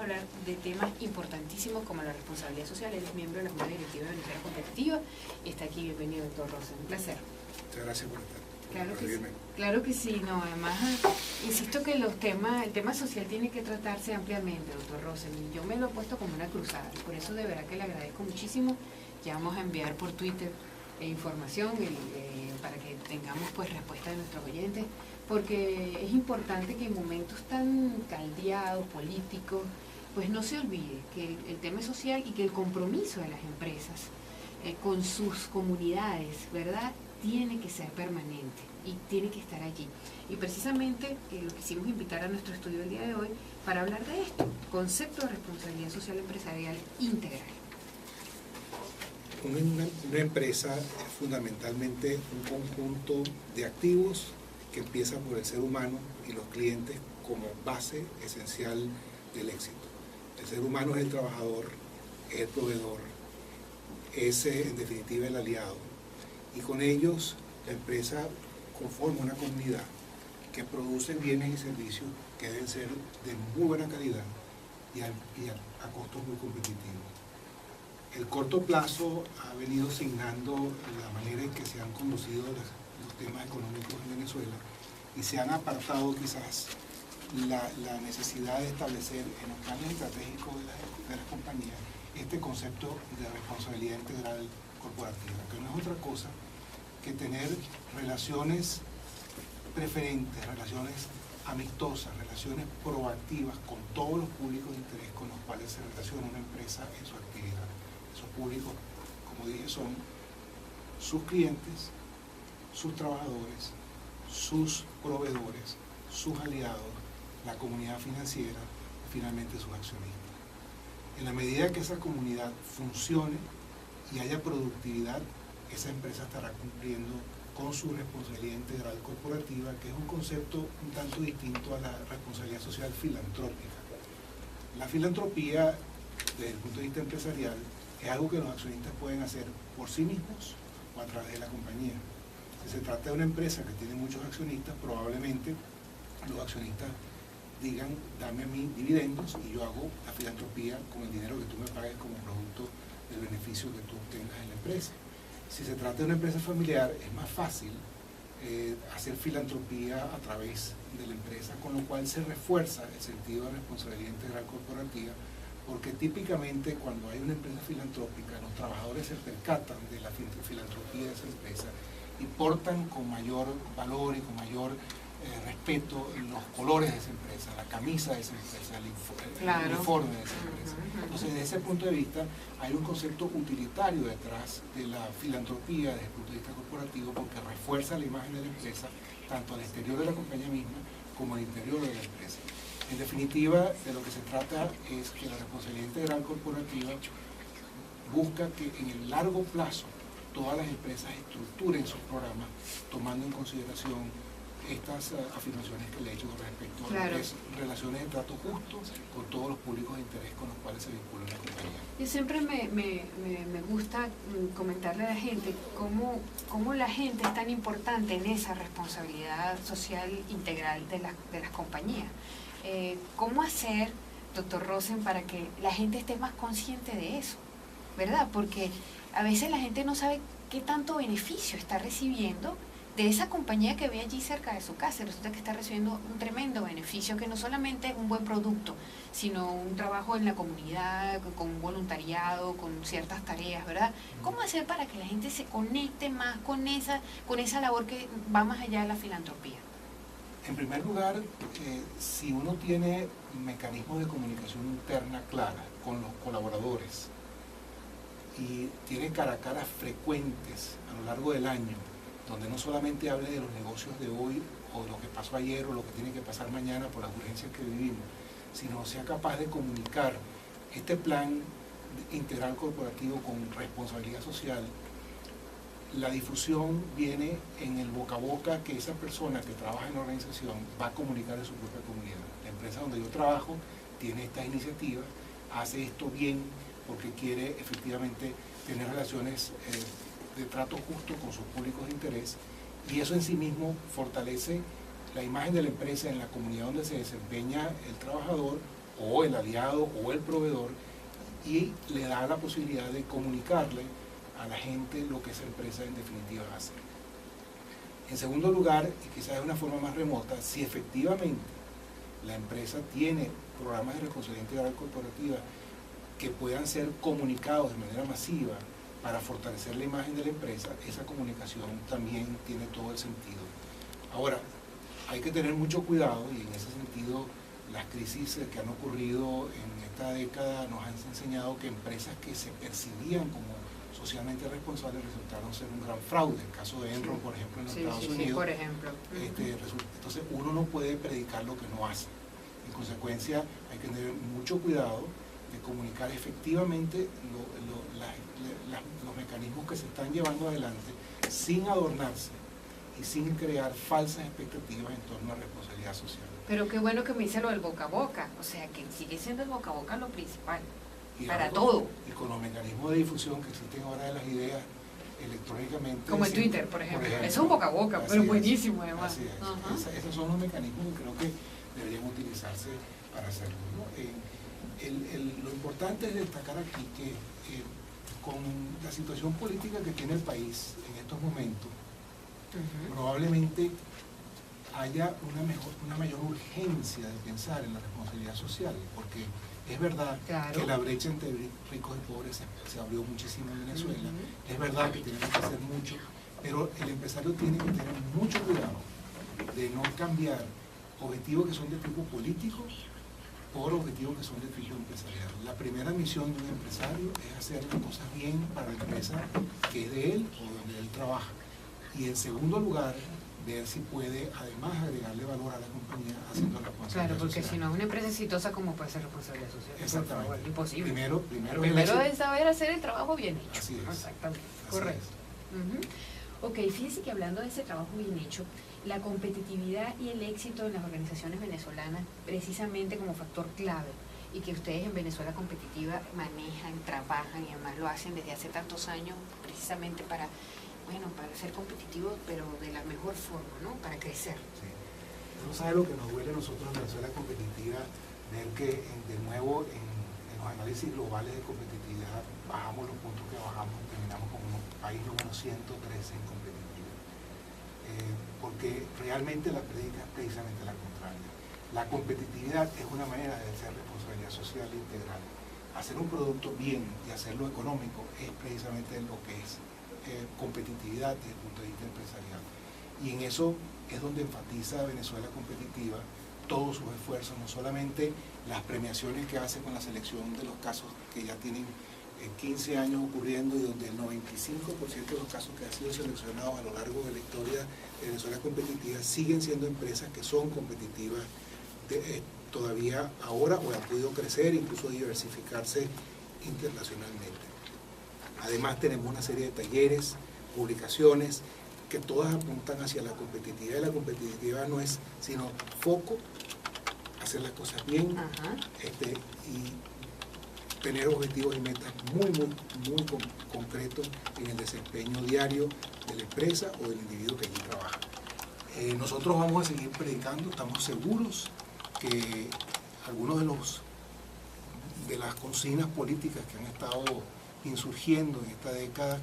hablar de temas importantísimos como la responsabilidad social. Él es miembro de la Junta Directiva de Venezuela Competitiva y está aquí. Bienvenido, doctor Rosen. Un placer. Muchas gracias por estar. Claro que sí, no, además insisto que el tema social tiene que tratarse ampliamente, doctor Rosen, y yo me lo he puesto como una cruzada, y por eso de verdad que le agradezco muchísimo. Ya vamos a enviar por Twitter información para que tengamos pues respuesta de nuestros oyentes, porque es importante que en momentos tan caldeados, políticos, pues no se olvide que el tema es social y que el compromiso de las empresas con sus comunidades, ¿verdad?, tiene que ser permanente y tiene que estar allí. Y precisamente lo quisimos invitar a nuestro estudio el día de hoy para hablar de esto, concepto de responsabilidad social empresarial integral. Una empresa es fundamentalmente un conjunto de activos que empieza por el ser humano y los clientes como base esencial del éxito. El ser humano es el trabajador, es el proveedor, es en definitiva el aliado. Y con ellos la empresa conforma una comunidad que produce bienes y servicios que deben ser de muy buena calidad y a costos muy competitivos. El corto plazo ha venido signando la manera en que se han conducido los temas económicos en Venezuela y se han apartado quizás la necesidad de establecer en los planes estratégicos de las compañías este concepto de responsabilidad integral corporativa, que no es otra cosa que tener relaciones preferentes, relaciones amistosas, relaciones proactivas con todos los públicos de interés con los cuales se relaciona una empresa en su actividad. Esos públicos, como dije, son sus clientes, sus trabajadores, sus proveedores, sus aliados, la comunidad financiera y finalmente sus accionistas. En la medida que esa comunidad funcione y haya productividad, esa empresa estará cumpliendo con su responsabilidad integral corporativa, que es un concepto un tanto distinto a la responsabilidad social filantrópica. La filantropía, desde el punto de vista empresarial, es algo que los accionistas pueden hacer por sí mismos o a través de la compañía. Si se trata de una empresa que tiene muchos accionistas, probablemente los accionistas digan, dame a mí dividendos y yo hago la filantropía con el dinero que tú me pagues como producto del beneficio que tú obtengas en la empresa. Si se trata de una empresa familiar, es más fácil hacer filantropía a través de la empresa, con lo cual se refuerza el sentido de responsabilidad integral corporativa, porque típicamente cuando hay una empresa filantrópica, los trabajadores se percatan de la filantropía de esa empresa y portan con mayor valor y con mayor respeto los colores de esa empresa, la camisa de esa empresa, el uniforme de esa empresa. Entonces, desde ese punto de vista, hay un concepto utilitario detrás de la filantropía desde el punto de vista corporativo, porque refuerza la imagen de la empresa, tanto al exterior de la compañía misma como al interior de la empresa. En definitiva, de lo que se trata es que la responsabilidad integral corporativa busca que en el largo plazo todas las empresas estructuren sus programas tomando en consideración estas afirmaciones que le he hecho con respecto a lo que es relaciones de trato justo con todos los públicos de interés con los cuales se vincula la compañía. Y siempre me gusta comentarle a la gente cómo la gente es tan importante en esa responsabilidad social integral de las compañías. ¿Cómo hacer, doctor Rosen, para que la gente esté más consciente de eso? ¿Verdad? Porque a veces la gente no sabe qué tanto beneficio está recibiendo de esa compañía que ve allí cerca de su casa, y resulta que está recibiendo un tremendo beneficio, que no solamente es un buen producto, sino un trabajo en la comunidad, con un voluntariado, con ciertas tareas, ¿verdad? ¿Cómo hacer para que la gente se conecte más con esa labor que va más allá de la filantropía? En primer lugar, si uno tiene mecanismos de comunicación interna clara con los colaboradores y tiene cara a cara frecuentes a lo largo del año, donde no solamente hable de los negocios de hoy o de lo que pasó ayer o lo que tiene que pasar mañana por las urgencias que vivimos, sino sea capaz de comunicar este plan integral corporativo con responsabilidad social, la difusión viene en el boca a boca que esa persona que trabaja en la organización va a comunicar en su propia comunidad. La empresa donde yo trabajo tiene estas iniciativas, hace esto bien porque quiere efectivamente tener relaciones de trato justo con sus públicos de interés, y eso en sí mismo fortalece la imagen de la empresa en la comunidad donde se desempeña el trabajador o el aliado o el proveedor, y le da la posibilidad de comunicarle a la gente lo que esa empresa en definitiva hace. En segundo lugar, y quizás de una forma más remota, si efectivamente la empresa tiene programas de responsabilidad integral corporativa que puedan ser comunicados de manera masiva para fortalecer la imagen de la empresa, esa comunicación también tiene todo el sentido. Ahora, hay que tener mucho cuidado, y en ese sentido las crisis que han ocurrido en esta década nos han enseñado que empresas que se percibían como socialmente responsables resultaron ser un gran fraude. El caso de Enron, por ejemplo, en los Estados Unidos. Por ejemplo. Entonces uno no puede predicar lo que no hace. En consecuencia, hay que tener mucho cuidado de comunicar efectivamente los mecanismos que se están llevando adelante sin adornarse y sin crear falsas expectativas en torno a responsabilidad social. Pero qué bueno que me dice lo del boca a boca, o sea que sigue siendo el boca a boca lo principal, y para ahora, todo. Y con los mecanismos de difusión que existen ahora de las ideas electrónicamente. Como el Twitter, por ejemplo. Eso es un boca a boca, pero buenísimo además. Así es. Esos son los mecanismos que creo que deberían utilizarse para hacerlo, ¿no? Lo importante es destacar aquí que con la situación política que tiene el país en estos momentos, probablemente haya una mayor urgencia de pensar en la responsabilidad social, porque es verdad que la brecha entre ricos y pobres se abrió muchísimo en Venezuela, es verdad que tenemos que hacer mucho, pero el empresario tiene que tener mucho cuidado de no cambiar objetivos que son de tipo político por objetivos que son de tipo empresarial. La primera misión de un empresario es hacer las cosas bien para la empresa que es de él o donde él trabaja. Y en segundo lugar, ver si puede además agregarle valor a la compañía haciendo la responsabilidad Claro, porque social. si no es una empresa exitosa, ¿cómo puede ser responsabilidad social? Exactamente. Por favor, imposible. Primero es saber hacer el trabajo bien hecho. Así es. Exactamente, Así correcto. Ok, fíjense que hablando de ese trabajo bien hecho, la competitividad y el éxito en las organizaciones venezolanas precisamente como factor clave, y que ustedes en Venezuela Competitiva manejan, trabajan y además lo hacen desde hace tantos años precisamente para ser competitivos, pero de la mejor forma, ¿no? Para crecer. Sí. ¿No sabe lo que nos duele a nosotros en Venezuela Competitiva? Ver que de nuevo en los análisis globales de competitividad bajamos los puntos que bajamos, terminamos como país número 113 en competitividad. Porque realmente la prédica es precisamente la contraria. La competitividad es una manera de hacer responsabilidad social integral. Hacer un producto bien y hacerlo económico es precisamente lo que es competitividad desde el punto de vista empresarial. Y en eso es donde enfatiza Venezuela Competitiva todos sus esfuerzos, no solamente las premiaciones que hace con la selección de los casos que ya tienen 15 años ocurriendo, y donde el 95% de los casos que han sido seleccionados a lo largo de la historia de Venezuela Competitiva siguen siendo empresas que son competitivas todavía ahora, o han podido crecer, incluso diversificarse internacionalmente. Además tenemos una serie de talleres, publicaciones, que todas apuntan hacia la competitividad, y la competitividad no es sino foco, hacer las cosas bien, y tener objetivos y metas muy concretos en el desempeño diario de la empresa o del individuo que allí trabaja. Nosotros vamos a seguir predicando, estamos seguros que algunos de las consignas políticas que han estado insurgiendo en esta década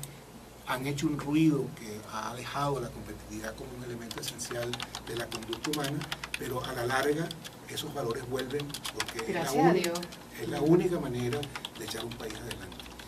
han hecho un ruido que ha alejado la competitividad como un elemento esencial de la conducta humana, pero a la larga esos valores vuelven, porque es la única manera de echar un país adelante.